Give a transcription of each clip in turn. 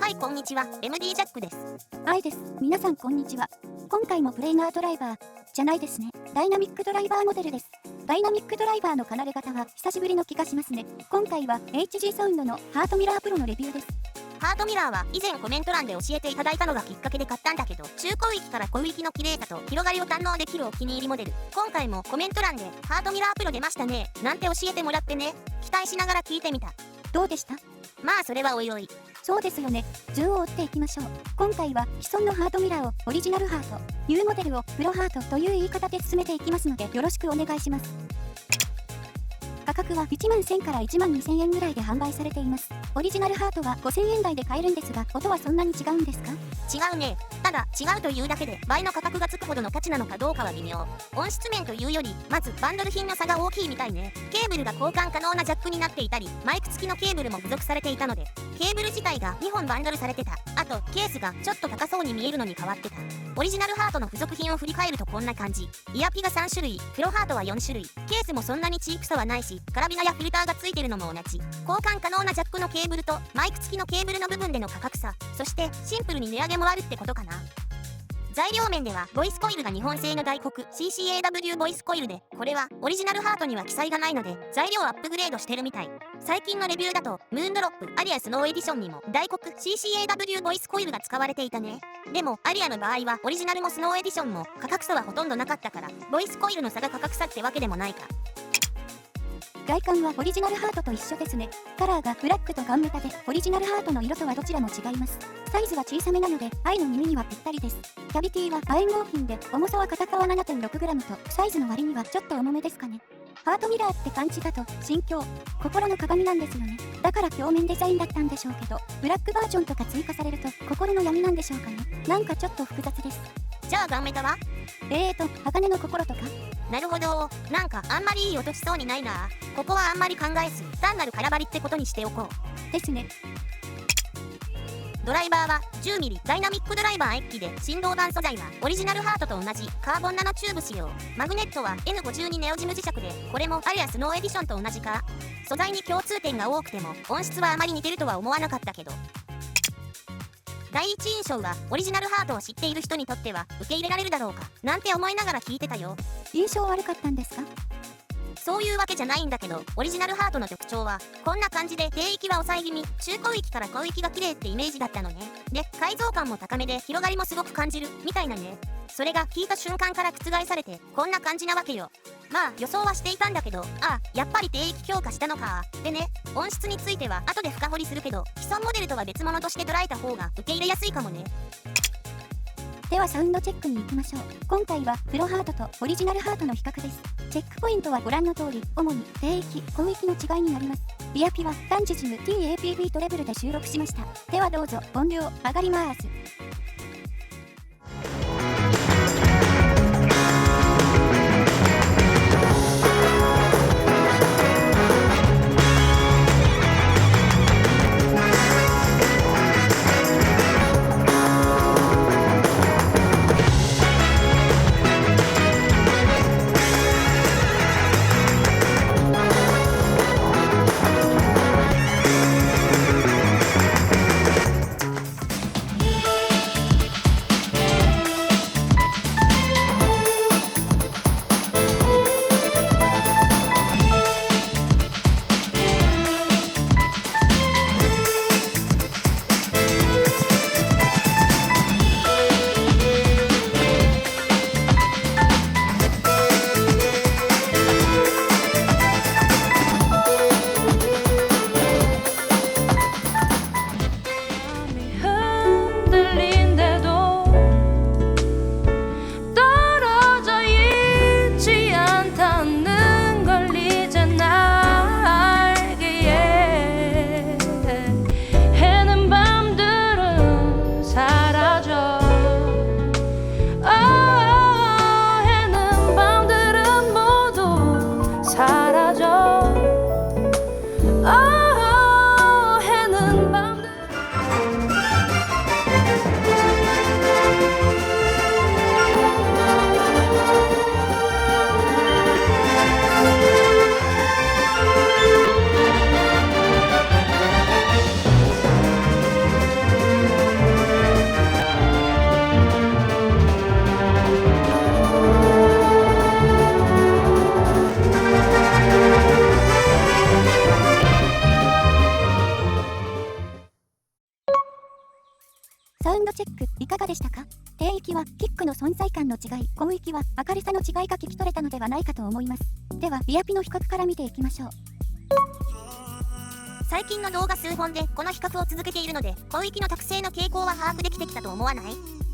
はい、こんにちは。MD ジャックです。はいです。皆さんこんにちは。今回もプレーナードライバーじゃないですね。ダイナミックドライバーモデルです。ダイナミックドライバーの離れ方は久しぶりの気がしますね。今回は HG サウンドのハートミラープロのレビューです。ハートミラーは以前コメント欄で教えていただいたのがきっかけで買ったんだけど、中高域から小域の綺麗さと広がりを堪能できるお気に入りモデル。今回もコメント欄でハートミラープロ出ましたねなんて教えてもらってね、期待しながら聞いてみた。どうでした？まあそれはおいおい。そうですよね。順を追っていきましょう。今回は既存のハートミラーをオリジナルハート、ニューモデルをプロハートという言い方で進めていきますのでよろしくお願いします。価格は1万1000から1万2000円ぐらいで販売されています。オリジナルハートは5000円台で買えるんですが、音はそんなに違うんですか？違うね。ただ違うというだけで倍の価格がつくほどの価値なのかどうかは微妙。音質面というよりまずバンドル品の差が大きいみたいね。ケーブルが交換可能なジャックになっていたり、マイク付きのケーブルも付属されていたので、ケーブル自体が2本バンドルされてた。あとケースがちょっと高そうに見えるのに変わってた。オリジナルハートの付属品を振り返るとこんな感じ。イヤピが3種類、プロハートは4種類。ケースもそんなにチープさはないし、カラビナやフィルターが付いてるのも同じ。交換可能なジャックのケーブルとマイク付きのケーブルの部分での価格差、そしてシンプルに値上げもあるってことかな。材料面ではボイスコイルが日本製の大黒 CCAW ボイスコイルで、これはオリジナルハートには記載がないので材料アップグレードしてるみたい。最近のレビューだとムーンドロップアリアスノーエディションにも大黒 CCAW ボイスコイルが使われていたね。でもアリアの場合はオリジナルもスノーエディションも価格差はほとんどなかったから、ボイスコイルの差が価格差ってわけでもないか。外観はオリジナルハートと一緒ですね。カラーがブラックとガンメタで、オリジナルハートの色とはどちらも違います。サイズは小さめなので、愛の耳にはぴったりです。キャビティは亜鉛合金で、重さは片側 7.6g と、サイズの割にはちょっと重めですかね。ハートミラーって感じだと、心境、心の鏡なんですよね。だから表面デザインだったんでしょうけど、ブラックバージョンとか追加されると、心の闇なんでしょうかね。なんかちょっと複雑です。じゃあガンメタは？鋼の心とか？なるほど。なんかあんまりいい音しそうにないな。ここはあんまり考えず単なる空張りってことにしておこう。ですね。ドライバーは 10mm ダイナミックドライバー1機で、振動板素材はオリジナルハートと同じカーボンナノチューブ使用。マグネットは N52 ネオジム磁石で、これもアリアスノーエディションと同じか。素材に共通点が多くても音質はあまり似てるとは思わなかったけど、第一印象はオリジナルハートを知っている人にとっては受け入れられるだろうかなんて思いながら聞いてたよ。印象悪かったんですか？そういうわけじゃないんだけど、オリジナルハートの特徴はこんな感じで、低域は抑え気味、中高域から高域が綺麗ってイメージだったのね。で、改造感も高めで広がりもすごく感じるみたいなね。それが聞いた瞬間から覆されてこんな感じなわけよ。まあ予想はしていたんだけど、やっぱり低域強化したのか。でね、音質については後で深掘りするけど、既存モデルとは別物として捉えた方が受け入れやすいかもね。ではサウンドチェックに行きましょう。今回はプロハートとオリジナルハートの比較です。チェックポイントはご覧の通り、主に低域、高域の違いになります。イヤピは単ジズム TAPB トレブルで収録しました。ではどうぞ、音量上がります。ドチェックいかがでしたか？低域はキックの存在感の違い、高域は明るさの違いが聞き取れたのではないかと思います。ではリアピの比較から見ていきましょう。最近の動画数本でこの比較を続けているので、広域の特性の傾向は把握できてきたと思わない？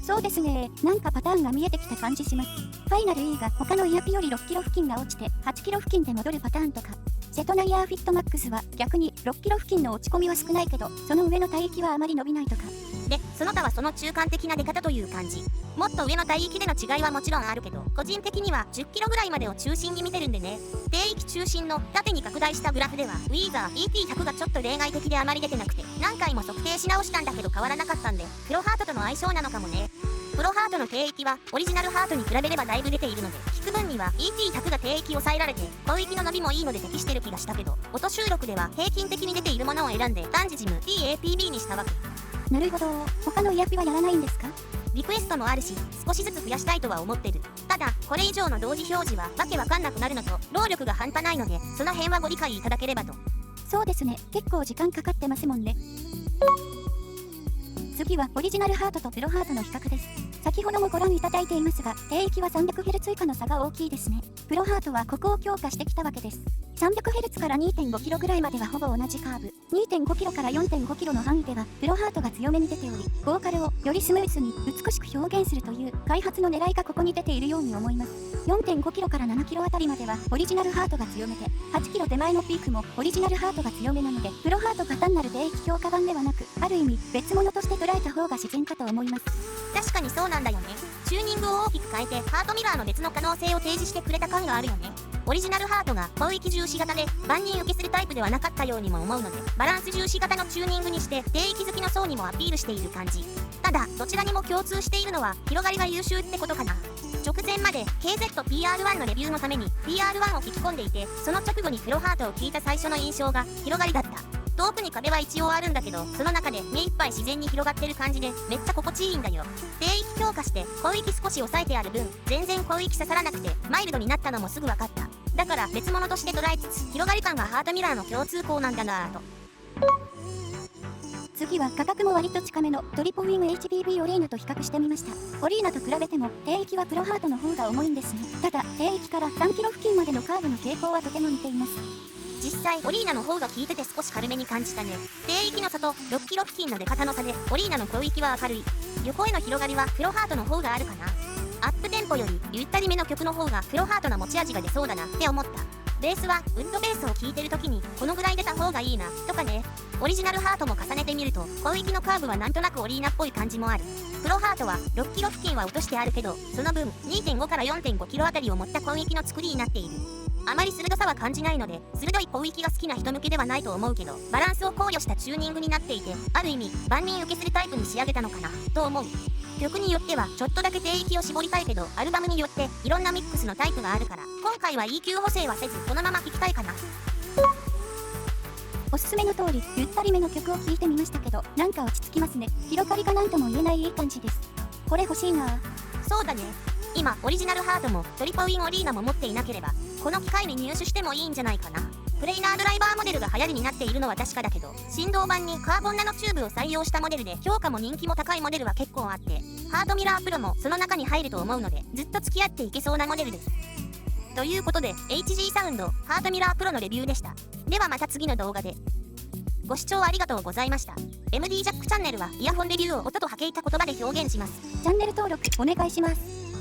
そうですね。なんかパターンが見えてきた感じします。ファイナル E が他のイヤピより6キロ付近が落ちて8キロ付近で戻るパターンとか、瀬戸内エアフィットマックスは逆に6キロ付近の落ち込みは少ないけど、その上の帯域はあまり伸びないとか。で、その他はその中間的な出方という感じ。もっと上の帯域での違いはもちろんあるけど、個人的には10キロぐらいまでを中心に見てるんでね。低域中心の縦に拡大したグラフでは、ウィーザー ET100 がちょっと例外的であまり出てなくて、何回も測定し直したんだけど変わらなかったんで、プロハートとの相性なのかもね。プロハートの低域はオリジナルハートに比べればだいぶ出ているので、聞く分には ET100 が低域を抑えられて高域の伸びもいいので適してる気がしたけど、音収録では平均的に出ているものを選んで単ジジム TAPB にしたわけ。なるほど。他のイヤピはやらないんですか？リクエストもあるし、少しずつ増やしたいとは思ってる。ただ、これ以上の同時表示はわけわかんなくなるのと、労力が半端ないので、その辺はご理解いただければと。そうですね。結構時間かかってますもんね。次はオリジナルハートとプロハートの比較です。先ほどもご覧いただいていますが、低域は 300Hz 以下の差が大きいですね。プロハートはここを強化してきたわけです。300Hz から 2.5kg ぐらいまではほぼ同じカーブ、2.5kg から 4.5kg の範囲ではプロハートが強めに出ており、ボーカルをよりスムーズに美しく表現するという開発の狙いがここに出ているように思います。4.5kg から 7kg あたりまではオリジナルハートが強めで、8kg 手前のピークもオリジナルハートが強めなので、プロハートが単なる低域強化版ではなく、ある意味別物として捉えた方が自然かと思います。確かにそうなんだよね。チューニングを大きく変えてハートミラーの別の可能性を提示してくれた感があるよね。オリジナルハートが高域重視型で万人受けするタイプではなかったようにも思うので、バランス重視型のチューニングにして低域好きの層にもアピールしている感じ。ただどちらにも共通しているのは広がりが優秀ってことかな。直前まで KZPR1 のレビューのために PR1 を聞き込んでいて、その直後にプロハートを聞いた最初の印象が広がりだった。遠くに壁は一応あるんだけど、その中で目いっぱい自然に広がってる感じでめっちゃ心地いいんだよ。低域強化して広域少し抑えてある分、全然広域刺さらなくてマイルドになったのもすぐ分かった。だから別物として捉えつつ、広がり感がハートミラーの共通項なんだなぁと。次は価格も割と近めのトリポウィング HBB オリーナと比較してみました。オリーナと比べても低域はプロハートの方が重いんですね。ただ低域から 3kg 付近までのカーブの傾向はとても似ています。実際オリーナの方が効いてて少し軽めに感じたね。低域の差と 6kg 付近の出方の差でオリーナの広域は明るい。横への広がりはプロハートの方があるかな。アップテンポよりゆったりめの曲の方がプロハートの持ち味が出そうだなって思った。ベースはウッドベースを聴いてる時にこのぐらい出た方がいいなとかね。オリジナルハートも重ねてみると広域のカーブはなんとなくオリーナっぽい感じもある。プロハートは 6kg 付近は落としてあるけど、その分 2.5 から 4.5kg あたりを持った広域の作りになっている。あまり鋭さは感じないので、鋭い広域が好きな人向けではないと思うけど、バランスを考慮したチューニングになっていて、ある意味万人受けするタイプに仕上げたのかなと思う。曲によってはちょっとだけ低域を絞りたいけど、アルバムによっていろんなミックスのタイプがあるから、今回は EQ 補正はせずこのまま聴きたいかな。おすすめの通りゆったりめの曲を聴いてみましたけど、なんか落ち着きますね。広がりがなんとも言えないいい感じです。これ欲しいな。そうだね。今オリジナルハートもトリポウィンオリーナも持っていなければ、この機会に入手してもいいんじゃないかな。プレイナードライバーモデルが流行りになっているのは確かだけど、振動板にカーボンナノチューブを採用したモデルで評価も人気も高いモデルは結構あって、ハートミラープロもその中に入ると思うので、ずっと付き合っていけそうなモデルです。ということで HG サウンドハートミラープロのレビューでした。ではまた次の動画で。ご視聴ありがとうございました。MD ジャックチャンネルはイヤホンレビューを音と波形た言葉で表現します。チャンネル登録お願いします。